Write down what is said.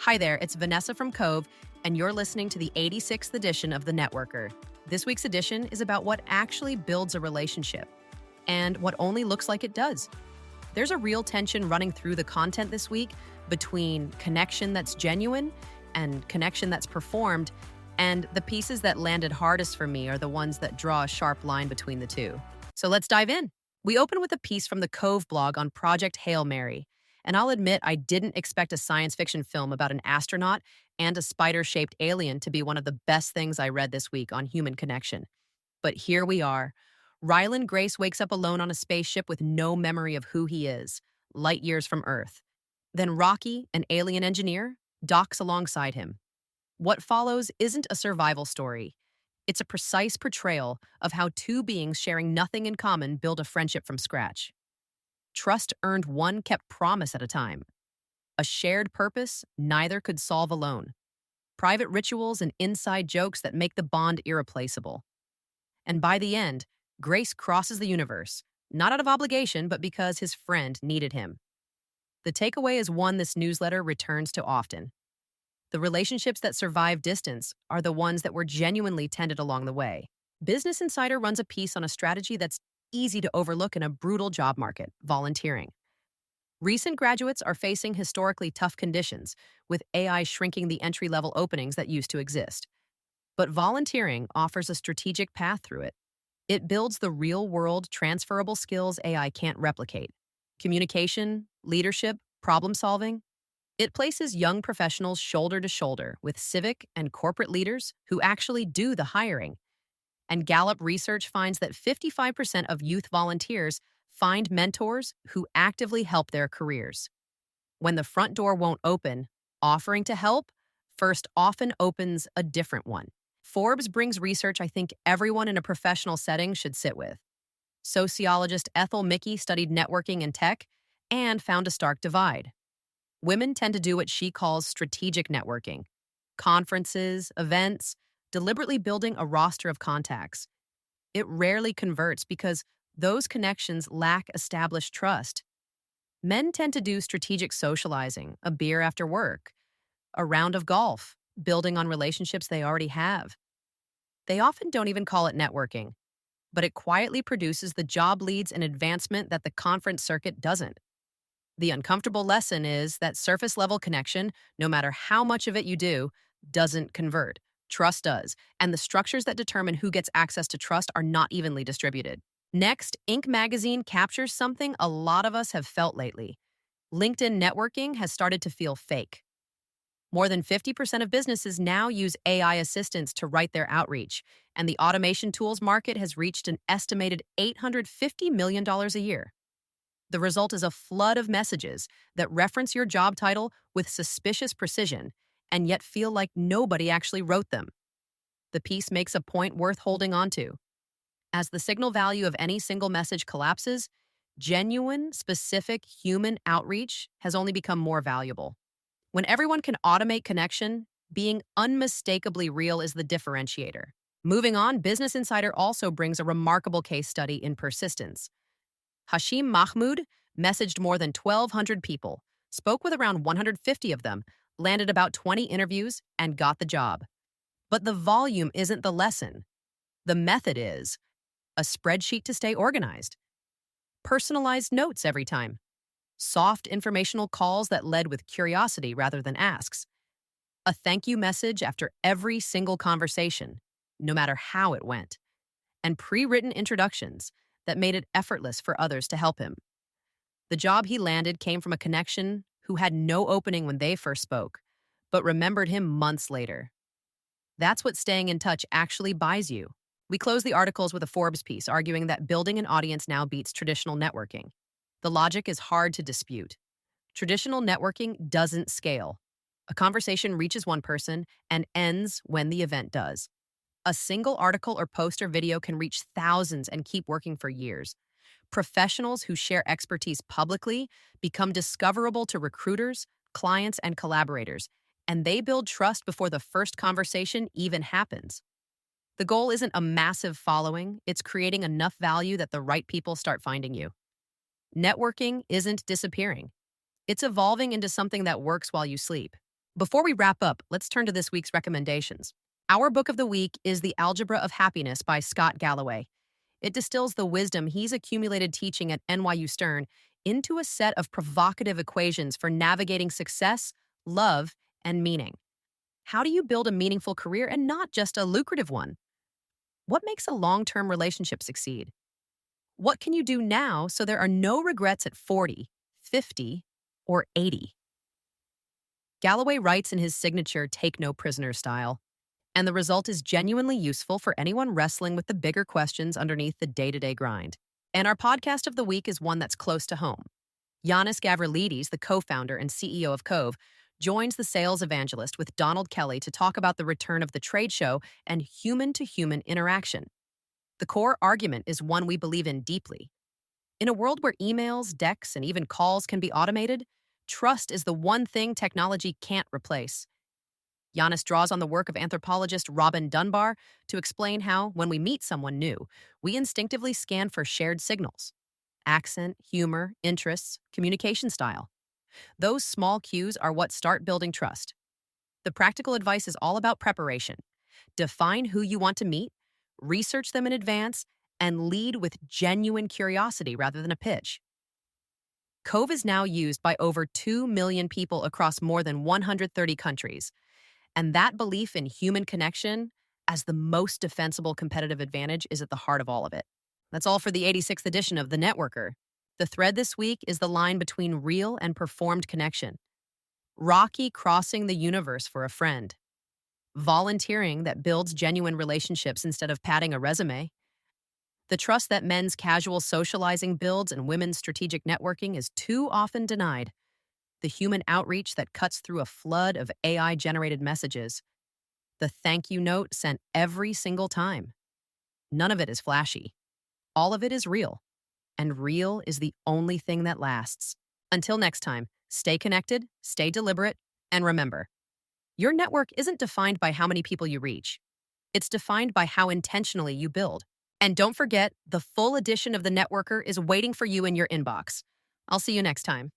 Hi there, it's Vanessa from Cove, and you're listening to the 86th edition of The Networker. This week's edition is about what actually builds a relationship and what only looks like it does. There's a real tension running through the content this week between connection that's genuine and connection that's performed, and the pieces that landed hardest for me are the ones that draw a sharp line between the two. So let's dive in. We open with a piece from the Cove blog on Project Hail Mary. And I'll admit I didn't expect a science fiction film about an astronaut and a spider-shaped alien to be one of the best things I read this week on human connection. But here we are. Ryland Grace wakes up alone on a spaceship with no memory of who he is, light years from Earth. Then Rocky, an alien engineer, docks alongside him. What follows isn't a survival story. It's a precise portrayal of how two beings sharing nothing in common build a friendship from scratch. Trust earned one kept promise at a time. A shared purpose neither could solve alone. Private rituals and inside jokes that make the bond irreplaceable. And by the end, Grace crosses the universe, not out of obligation, but because his friend needed him. The takeaway is one this newsletter returns to often. The relationships that survive distance are the ones that were genuinely tended along the way. Business Insider runs a piece on a strategy that's easy to overlook in a brutal job market: volunteering. Recent graduates are facing historically tough conditions, with AI shrinking the entry-level openings that used to exist. But volunteering offers a strategic path through it. It builds the real-world, transferable skills AI can't replicate: communication, leadership, problem-solving. It places young professionals shoulder to shoulder with civic and corporate leaders who actually do the hiring. And Gallup research finds that 55% of youth volunteers find mentors who actively help their careers. When the front door won't open, offering to help first often opens a different one. Forbes brings research I think everyone in a professional setting should sit with. Sociologist Ethel Mickey studied networking in tech and found a stark divide. Women tend to do what she calls strategic networking: conferences, events, deliberately building a roster of contacts. It rarely converts because those connections lack established trust. Men tend to do strategic socializing, a beer after work, a round of golf, building on relationships they already have. They often don't even call it networking, but it quietly produces the job leads and advancement that the conference circuit doesn't. The uncomfortable lesson is that surface-level connection, no matter how much of it you do, doesn't convert. Trust does, and the structures that determine who gets access to trust are not evenly distributed. Next, Inc. magazine captures something a lot of us have felt lately. LinkedIn networking has started to feel fake. More than 50% of businesses now use AI assistants to write their outreach, and the automation tools market has reached an estimated $850 million a year. The result is a flood of messages that reference your job title with suspicious precision and yet feel like nobody actually wrote them. The piece makes a point worth holding on to. As the signal value of any single message collapses, genuine, specific human outreach has only become more valuable. When everyone can automate connection, being unmistakably real is the differentiator. Moving on, Business Insider also brings a remarkable case study in persistence. Hashim Mahmoud messaged more than 1,200 people, spoke with around 150 of them, landed about 20 interviews, and got the job. But the volume isn't the lesson. The method is a spreadsheet to stay organized, personalized notes every time, soft informational calls that led with curiosity rather than asks, a thank you message after every single conversation, no matter how it went, and pre-written introductions that made it effortless for others to help him. The job he landed came from a connection who had no opening when they first spoke, but remembered him months later. That's what staying in touch actually buys you. We close the articles with a Forbes piece arguing that building an audience now beats traditional networking. The logic is hard to dispute. Traditional networking doesn't scale. A conversation reaches one person and ends when the event does. A single article or post or video can reach thousands and keep working for years. Professionals who share expertise publicly become discoverable to recruiters, clients, and collaborators, and they build trust before the first conversation even happens. The goal isn't a massive following, it's creating enough value that the right people start finding you. Networking isn't disappearing. It's evolving into something that works while you sleep. Before we wrap up, let's turn to this week's recommendations. Our book of the week is The Algebra of Happiness by Scott Galloway. It distills the wisdom he's accumulated teaching at NYU Stern into a set of provocative equations for navigating success, love, and meaning. How do you build a meaningful career and not just a lucrative one? What makes a long term relationship succeed? What can you do now so there are no regrets at 40, 50, or 80? Galloway writes in his signature Take No Prisoner style, and the result is genuinely useful for anyone wrestling with the bigger questions underneath the day to day grind. And our podcast of the week is one that's close to home. Yiannis Gavrielides, the co founder and CEO of Covve, joins the sales evangelist with Donald Kelly to talk about the return of the trade show and human to human interaction. The core argument is one we believe in deeply. In a world where emails, decks, and even calls can be automated, trust is the one thing technology can't replace. Giannis draws on the work of anthropologist Robin Dunbar to explain how, when we meet someone new, we instinctively scan for shared signals: accent, humor, interests, communication style. Those small cues are what start building trust. The practical advice is all about preparation. Define who you want to meet, research them in advance, and lead with genuine curiosity rather than a pitch. Covve is now used by over 2 million people across more than 130 countries. And that belief in human connection as the most defensible competitive advantage is at the heart of all of it. That's all for the 86th edition of The Networker. The thread this week is the line between real and performed connection. Rocky crossing the universe for a friend. Volunteering that builds genuine relationships instead of padding a resume. The trust that men's casual socializing builds and women's strategic networking is too often denied. The human outreach that cuts through a flood of AI-generated messages. The thank you note sent every single time. None of it is flashy. All of it is real. And real is the only thing that lasts. Until next time, stay connected, stay deliberate, and remember, your network isn't defined by how many people you reach. It's defined by how intentionally you build. And don't forget, the full edition of The Networker is waiting for you in your inbox. I'll see you next time.